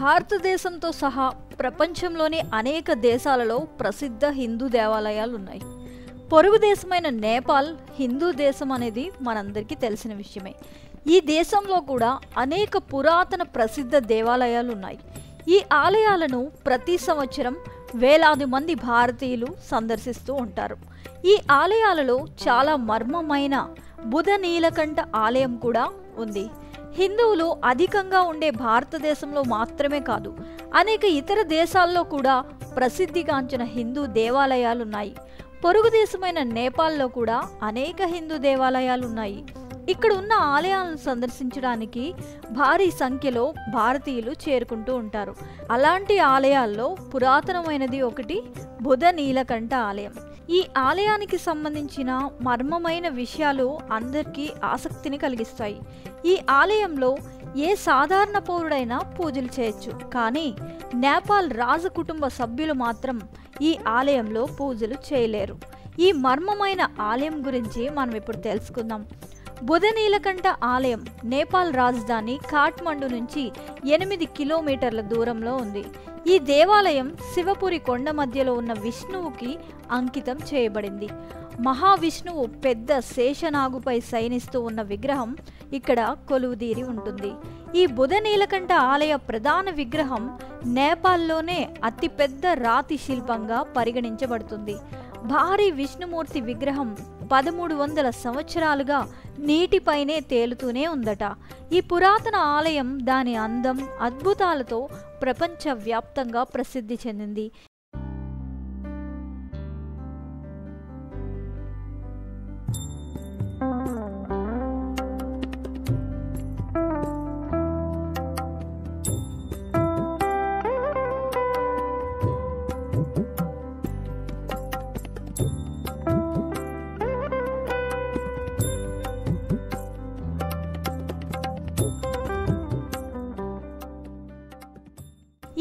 భారతదేశంతో సహా ప్రపంచంలోని అనేక దేశాలలో ప్రసిద్ధ హిందూ దేవాలయాలు ఉన్నాయి. పొరుగు దేశమైన నేపాల్ హిందూ దేశం అనేది మనందరికీ తెలిసిన విషయమే. ఈ దేశంలో కూడా అనేక పురాతన ప్రసిద్ధ దేవాలయాలు ఉన్నాయి. ఈ ఆలయాలను ప్రతి సంవత్సరం వేలాది మంది భారతీయులు సందర్శిస్తూ ఉంటారు. ఈ ఆలయాలలో చాలా మర్మమైన బుధ నీలకంఠ ఆలయం కూడా ఉంది. హిందువులు అధికంగా ఉండే భారతదేశంలో మాత్రమే కాదు, అనేక ఇతర దేశాల్లో కూడా ప్రసిద్ధిగాంచిన హిందూ దేవాలయాలున్నాయి. పొరుగు దేశమైన నేపాల్లో కూడా అనేక హిందూ దేవాలయాలున్నాయి. ఇక్కడ ఉన్న ఆలయాలను సందర్శించడానికి భారీ సంఖ్యలో భారతీయులు చేరుకుంటూ ఉంటారు. అలాంటి ఆలయాల్లో పురాతనమైనది ఒకటి బుధ నీలకంఠ ఆలయం. ఈ ఆలయానికి సంబంధించిన మర్మమైన విషయాలు అందరికీ ఆసక్తిని కలిగిస్తాయి. ఈ ఆలయంలో ఏ సాధారణ పౌరుడైనా పూజలు చేయొచ్చు, కానీ నేపాల్ రాజకుటుంబ సభ్యులు మాత్రం ఈ ఆలయంలో పూజలు చేయలేరు. ఈ మర్మమైన ఆలయం గురించి మనం ఇప్పుడు తెలుసుకుందాం. బుధ నీలకంఠ ఆలయం నేపాల్ రాజధాని కాఠ్మండు నుంచి 8 కిలోమీటర్ల దూరంలో ఉంది. ఈ దేవాలయం శివపురి కొండ మధ్యలో ఉన్న విష్ణువుకి అంకితం చేయబడింది. మహావిష్ణువు పెద్ద శేషనాగుపై శయనిస్తూ ఉన్న విగ్రహం ఇక్కడ కొలువుదీరి ఉంటుంది. ఈ బుధ నీలకంఠ ఆలయ ప్రధాన విగ్రహం నేపాల్లోనే అతిపెద్ద రాతి శిల్పంగా పరిగణించబడుతుంది. భారీ విష్ణుమూర్తి విగ్రహం 1300 సంవత్సరాలుగా నీటిపైనే తేలుతూనే ఉందట. ఈ పురాతన ఆలయం దాని అందం, అద్భుతాలతో ప్రపంచవ్యాప్తంగా ప్రసిద్ధి చెందింది.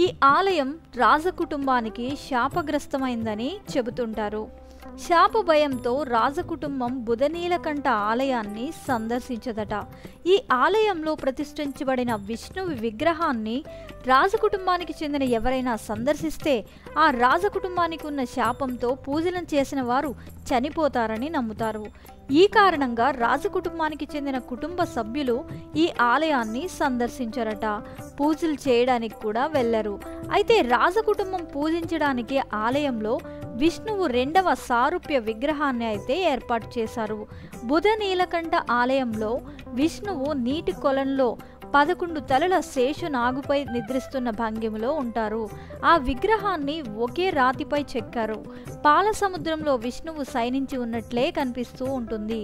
ఈ ఆలయం రాజకుటుంబానికి శాపగ్రస్తమైందని చెబుతుంటారు. శాప భయంతో రాజకుటుంబం బుధ నీలకంఠ ఆలయాన్ని సందర్శించదట. ఈ ఆలయంలో ప్రతిష్ఠించబడిన విష్ణువు విగ్రహాన్ని రాజకుటుంబానికి చెందిన ఎవరైనా సందర్శిస్తే ఆ రాజకుటుంబానికి ఉన్న శాపంతో పూజలను చేసిన వారు చనిపోతారని నమ్ముతారు. ఈ కారణంగా రాజకుటుంబానికి చెందిన కుటుంబ సభ్యులు ఈ ఆలయాన్ని సందర్శించరట, పూజలు చేయడానికి కూడా వెళ్ళరు. అయితే రాజకుటుంబం పూజించడానికి ఆలయంలో విష్ణువు 2వ సారూప్య విగ్రహాన్ని అయితే ఏర్పాటు చేశారు. బుధ నీలకంఠ ఆలయంలో విష్ణువు నీటి కొలంలో 11 తలల శేషనాగుపై నిద్రిస్తున్న భంగిమలో ఉంటారు. ఆ విగ్రహాన్ని ఒకే రాతిపై చెక్కారు. పాల సముద్రంలో విష్ణువు శయనించి ఉన్నట్లే కనిపిస్తూ ఉంటుంది.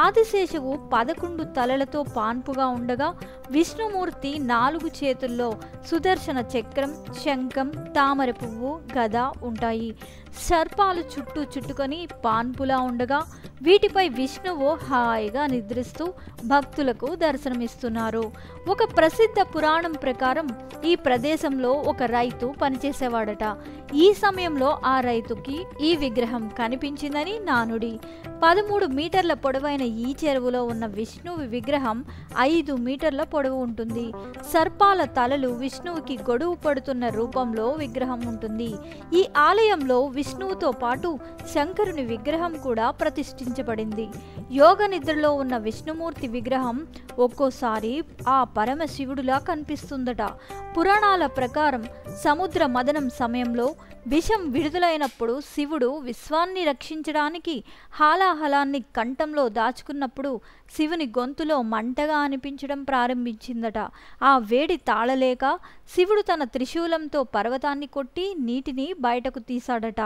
ఆదిశేషువు 11 తలలతో పాన్పుగా ఉండగా విష్ణుమూర్తి 4 చేతుల్లో సుదర్శన చక్రం, శంఖం, తామర పువ్వు, గద ఉంటాయి. సర్పాలు చుట్టూ చుట్టుకొని పాన్పులా ఉండగా వీటిపై విష్ణువు హాయిగా నిద్రిస్తూ భక్తులకు దర్శనమిస్తున్నారు. ఒక ప్రసిద్ధ పురాణం ప్రకారం ఈ ప్రదేశంలో ఒక రైతు పనిచేసేవాడట. ఈ సమయంలో ఆ రైతుకి ఈ విగ్రహం కనిపించిందని నానుడి. 13 మీటర్ల పొడవైన ఈ చెరువులో ఉన్న విష్ణువు విగ్రహం 5 మీటర్ల పొడవు ఉంటుంది. సర్పాల తలలు విష్ణువుకి గొడుగు పడుతున్న రూపంలో విగ్రహం ఉంటుంది. ఈ ఆలయంలో విష్ణువుతో పాటు శంకరుని విగ్రహం కూడా ప్రతిష్ఠించబడింది. యోగ నిద్రలో ఉన్న విష్ణుమూర్తి విగ్రహం ఒక్కోసారి ఆ పరమశివుడులా కనిపిస్తుందట. పురాణాల ప్రకారం సముద్ర మదనం సమయంలో విషం విడుదలైనప్పుడు శివుడు విశ్వాన్ని రక్షించడానికి హాలాహలాన్ని కంఠంలో దాచుకున్నప్పుడు శివుని గొంతులో మంటగా అనిపించడం ప్రారంభించిందట. ఆ వేడి తాళలేక శివుడు తన త్రిశూలంతో పర్వతాన్ని కొట్టి నీటిని బయటకు తీశాడట.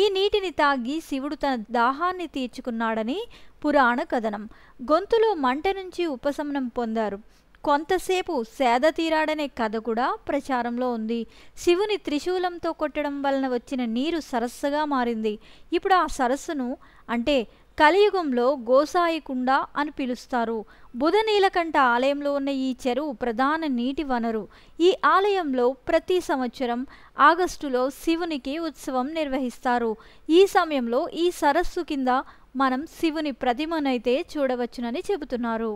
ఈ నీటిని తాగి శివుడు తన దాహాన్ని తీర్చుకున్నాడని పురాణ కథనం. గొంతులో మంట నుంచి ఉపశమనం పొందారు. కొంతసేపు సేద తీరాడనే కథ కూడా ప్రచారంలో ఉంది. శివుని త్రిశూలంతో కొట్టడం వలన వచ్చిన నీరు సరస్సుగా మారింది. ఇప్పుడు ఆ సరస్సును అంటే కలియుగంలో గోసాయికుండ అని పిలుస్తారు. బుధ నీలకంఠ ఆలయంలో ఉన్న ఈ చెరువు ప్రధాన నీటి వనరు. ఈ ఆలయంలో ప్రతి సంవత్సరం ఆగస్టులో శివునికి ఉత్సవం నిర్వహిస్తారు. ఈ సమయంలో ఈ సరస్సు కింద మనం శివుని ప్రతిమనైతే చూడవచ్చునని చెబుతున్నారు.